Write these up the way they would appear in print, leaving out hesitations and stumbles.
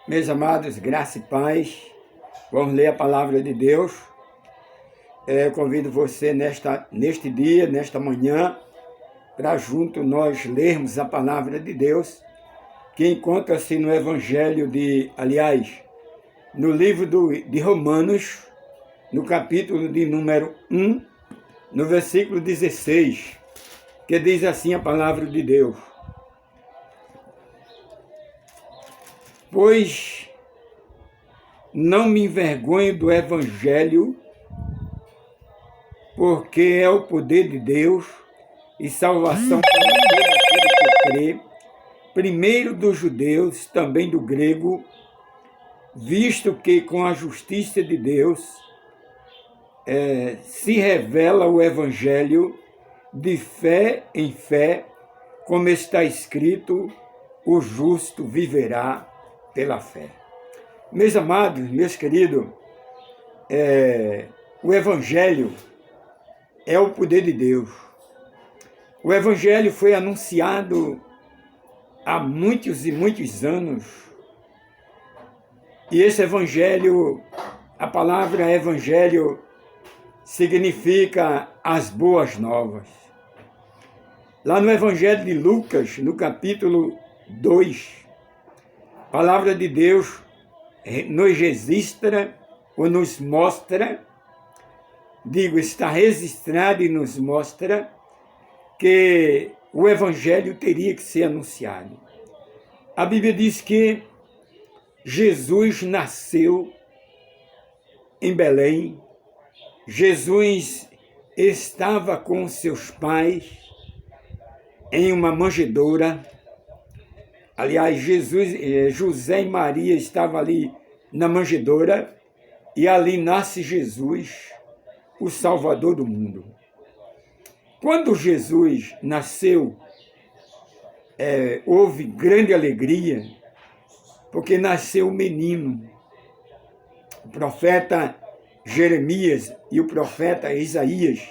Meus amados, graça e paz, vamos ler a palavra de Deus. Eu convido você neste dia, nesta manhã, para junto nós lermos a palavra de Deus, que encontra-se no Evangelho no livro de Romanos, no capítulo de número 1, no versículo 16, que diz assim a palavra de Deus: Pois não me envergonho do Evangelho, porque é o poder de Deus e salvação para todo aquele que crê, primeiro dos judeus, também do grego, visto que com a justiça de Deus se revela o Evangelho de fé em fé, como está escrito, o justo viverá pela fé. Meus amados, meus queridos, o Evangelho é o poder de Deus. O Evangelho foi anunciado há muitos e muitos anos. E esse Evangelho, a palavra Evangelho, significa as boas novas. Lá no Evangelho de Lucas, no capítulo 2, a palavra de Deus nos registra ou nos mostra, está registrado e nos mostra que o Evangelho teria que ser anunciado. A Bíblia diz que Jesus nasceu em Belém, Jesus estava com seus pais em uma manjedoura. Aliás, José e Maria estavam ali na manjedoura e ali nasce Jesus, o Salvador do mundo. Quando Jesus nasceu, houve grande alegria, porque nasceu um menino. O profeta Jeremias e o profeta Isaías,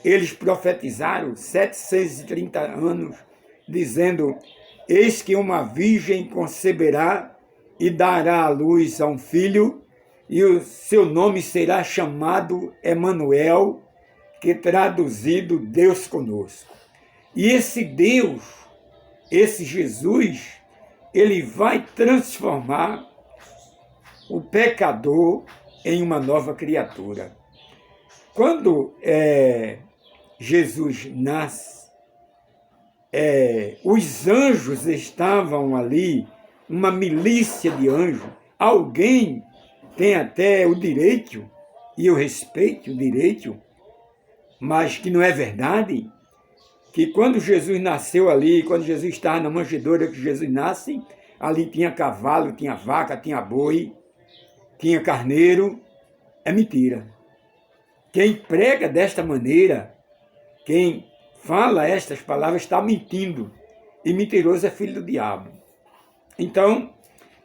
eles profetizaram 730 anos, dizendo: eis que uma virgem conceberá e dará à luz a um filho, e o seu nome será chamado Emanuel, que traduzido Deus conosco. E esse Deus, esse Jesus, ele vai transformar o pecador em uma nova criatura. Quando Jesus nasce, os anjos estavam ali, uma milícia de anjos. Alguém tem até o direito, e eu respeito o direito, mas que não é verdade, que quando Jesus nasceu ali, quando Jesus estava na manjedoura que Jesus nasce, ali tinha cavalo, tinha vaca, tinha boi, tinha carneiro. É mentira. Quem prega desta maneira, quem fala estas palavras, está mentindo. E mentiroso é filho do diabo. Então,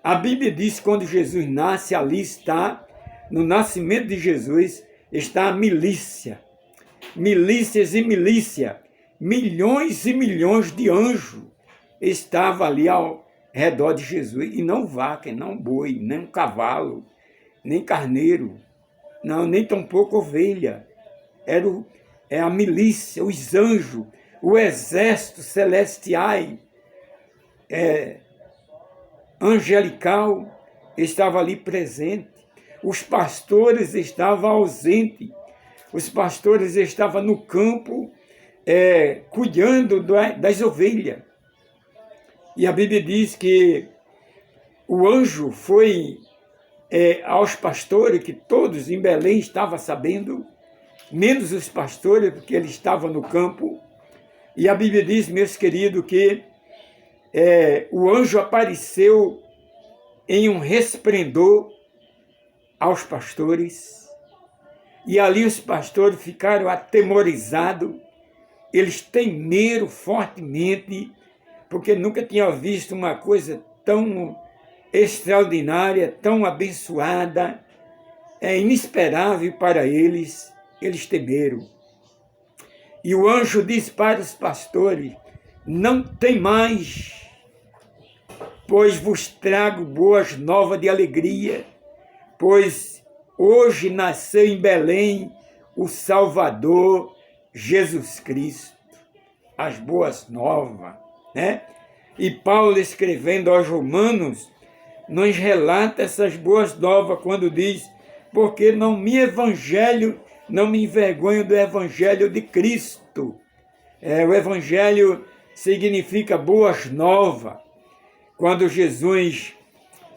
a Bíblia diz que quando Jesus nasce, ali está, no nascimento de Jesus, está a milícia. Milícias e milícia. Milhões e milhões de anjos estavam ali ao redor de Jesus. E não vaca, não boi, nem cavalo, nem carneiro, não, nem tampouco ovelha. É a milícia, os anjos, o exército celestial, angelical, estava ali presente. Os pastores estavam ausentes. Os pastores estavam no campo, cuidando das ovelhas. E a Bíblia diz que o anjo foi aos pastores, que todos em Belém estavam sabendo, menos os pastores, porque eles estavam no campo. E a Bíblia diz, meus queridos, que o anjo apareceu em um resplendor aos pastores, e ali os pastores ficaram atemorizados, eles temeram fortemente, porque nunca tinham visto uma coisa tão extraordinária, tão abençoada, inesperável para eles, eles temeram. E o anjo disse para os pastores: não tem mais, pois vos trago boas novas de alegria, pois hoje nasceu em Belém o Salvador, Jesus Cristo. As boas novas, né? E Paulo, escrevendo aos Romanos, nos relata essas boas novas quando diz: porque não me envergonho do Evangelho de Cristo. O Evangelho significa boas novas. Quando Jesus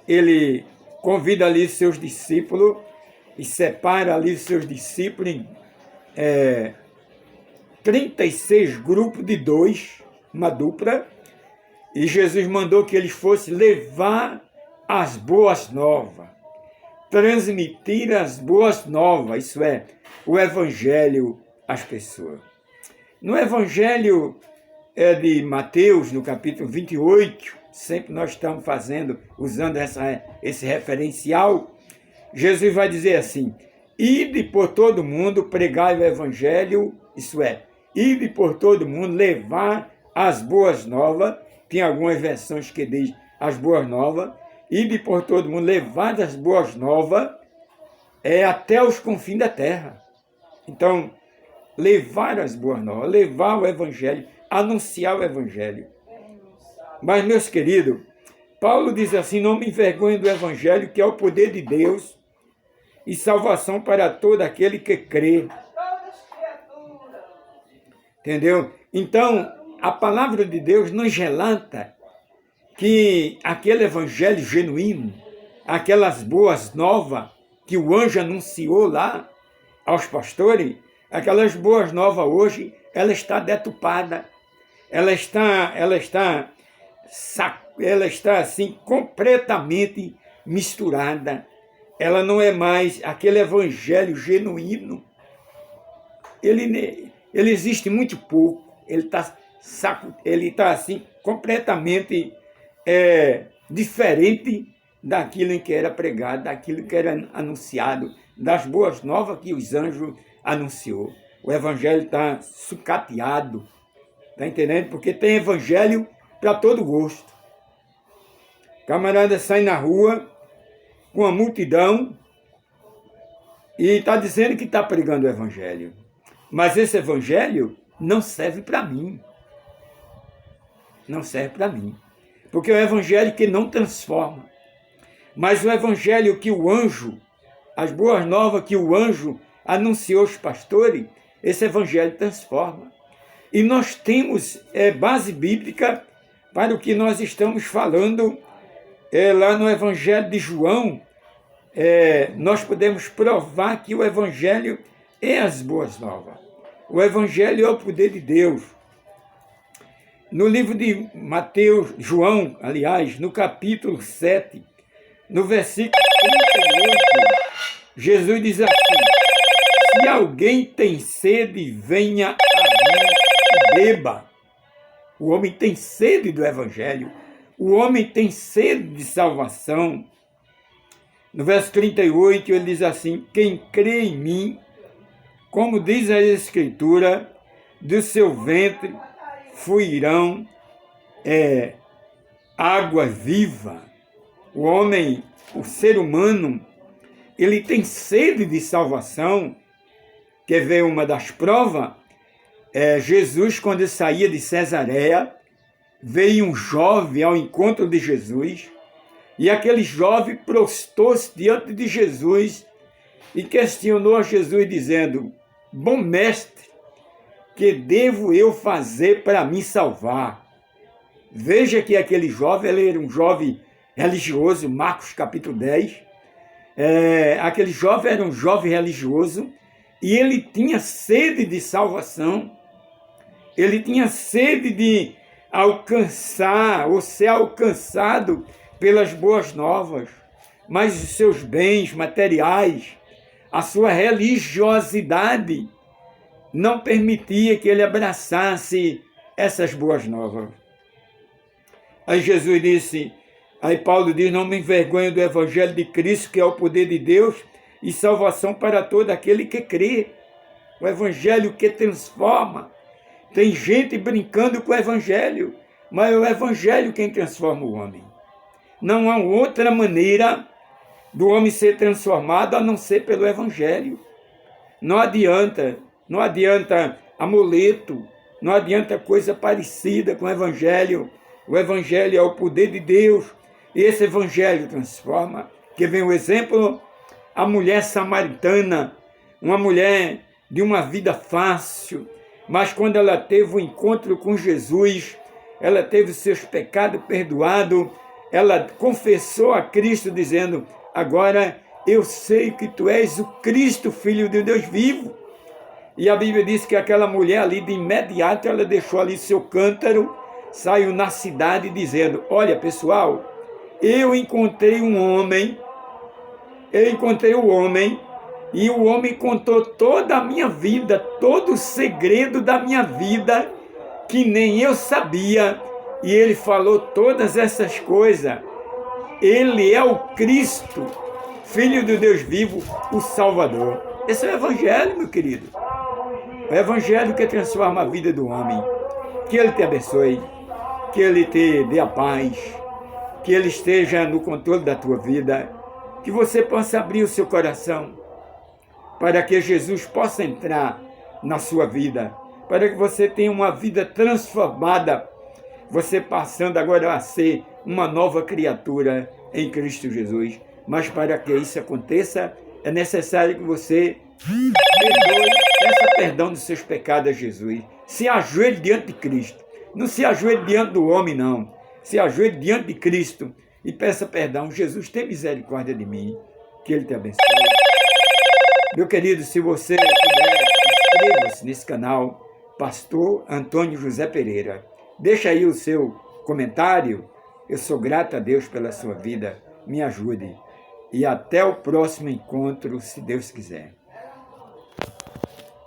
ele convida ali seus discípulos e separa ali seus discípulos em 36 grupos de 2, uma dupla, e Jesus mandou que eles fossem levar as boas novas, transmitir as boas novas, isso é, o Evangelho às pessoas. No Evangelho de Mateus, no capítulo 28, sempre nós estamos usando esse referencial, Jesus vai dizer assim: ide por todo mundo, pregai o Evangelho, isso é, ide por todo mundo, levar as boas novas. Tem algumas versões que diz as boas novas. Ide por todo mundo, levar as boas novas até os confins da terra. Então, levar as boas novas, levar o Evangelho, anunciar o Evangelho. Mas, meus queridos, Paulo diz assim: não me envergonhe do Evangelho, que é o poder de Deus e salvação para todo aquele que crê. Entendeu? Então, a palavra de Deus nos relata que aquele Evangelho genuíno, aquelas boas novas que o anjo anunciou lá aos pastores, aquelas boas novas hoje, ela está deturpada, ela está assim completamente misturada. Ela não é mais aquele Evangelho genuíno. Ele existe muito pouco. Ele está assim completamente diferente daquilo em que era pregado, daquilo que era anunciado, das boas novas que os anjos anunciou. O Evangelho está sucateado, está entendendo? Porque tem Evangelho para todo gosto. Camarada sai na rua com a multidão e está dizendo que está pregando o Evangelho. Mas esse Evangelho não serve para mim. Não serve para mim. Porque é o Evangelho que não transforma. Mas o Evangelho que o anjo, as boas novas que o anjo anunciou aos pastores, esse Evangelho transforma. E nós temos base bíblica para o que nós estamos falando lá no Evangelho de João. Nós podemos provar que o Evangelho é as boas novas. O Evangelho é o poder de Deus. No livro de João, aliás, no capítulo 7, no versículo 38, Jesus diz assim: se alguém tem sede, venha a mim e beba. O homem tem sede do Evangelho. O homem tem sede de salvação. No verso 38, ele diz assim: quem crê em mim, como diz a Escritura, do seu ventre fluirão água viva. O homem, o ser humano, ele tem sede de salvação. Quer ver uma das provas? Jesus, quando ele saía de Cesareia, veio um jovem ao encontro de Jesus, e aquele jovem prostou-se diante de Jesus e questionou a Jesus, dizendo: bom mestre, que devo eu fazer para me salvar? Veja que aquele jovem, ele era um jovem religioso, Marcos capítulo 10. Aquele jovem era um jovem religioso e ele tinha sede de salvação. Ele tinha sede de alcançar ou ser alcançado pelas boas novas, mas os seus bens materiais, a sua religiosidade não permitia que ele abraçasse essas boas novas. Aí Jesus disse, aí Paulo diz: não me envergonho do Evangelho de Cristo, que é o poder de Deus e salvação para todo aquele que crê. O Evangelho que transforma. Tem gente brincando com o Evangelho, mas é o Evangelho quem transforma o homem. Não há outra maneira do homem ser transformado a não ser pelo Evangelho. Não adianta amuleto, não adianta coisa parecida com o Evangelho. O Evangelho é o poder de Deus. E esse Evangelho transforma. Que vem o exemplo, a mulher samaritana, uma mulher de uma vida fácil, mas quando ela teve o encontro com Jesus, ela teve seus pecados perdoados, ela confessou a Cristo dizendo, agora eu sei que tu és o Cristo, Filho de Deus vivo. E a Bíblia diz que aquela mulher ali, de imediato, ela deixou ali seu cântaro, saiu na cidade dizendo, olha pessoal, eu encontrei o homem, e o homem contou toda a minha vida, todo o segredo da minha vida, que nem eu sabia, e ele falou todas essas coisas. Ele é o Cristo, Filho de Deus vivo, o Salvador. Esse é o Evangelho, meu querido. O Evangelho que transforma a vida do homem. Que Ele te abençoe, que Ele te dê a paz, que Ele esteja no controle da tua vida, que você possa abrir o seu coração para que Jesus possa entrar na sua vida, para que você tenha uma vida transformada, você passando agora a ser uma nova criatura em Cristo Jesus. Mas para que isso aconteça, é necessário que você perdoe, peça perdão dos seus pecados a Jesus. Se ajoelhe diante de Cristo. Não se ajoelhe diante do homem, não. Se ajoelhe diante de Cristo e peça perdão. Jesus, tem misericórdia de mim. Que Ele te abençoe. Meu querido, se você puder, inscreva-se nesse canal, Pastor Antônio José Pereira. Deixa aí o seu comentário. Eu sou grato a Deus pela sua vida. Me ajude. E até o próximo encontro, se Deus quiser.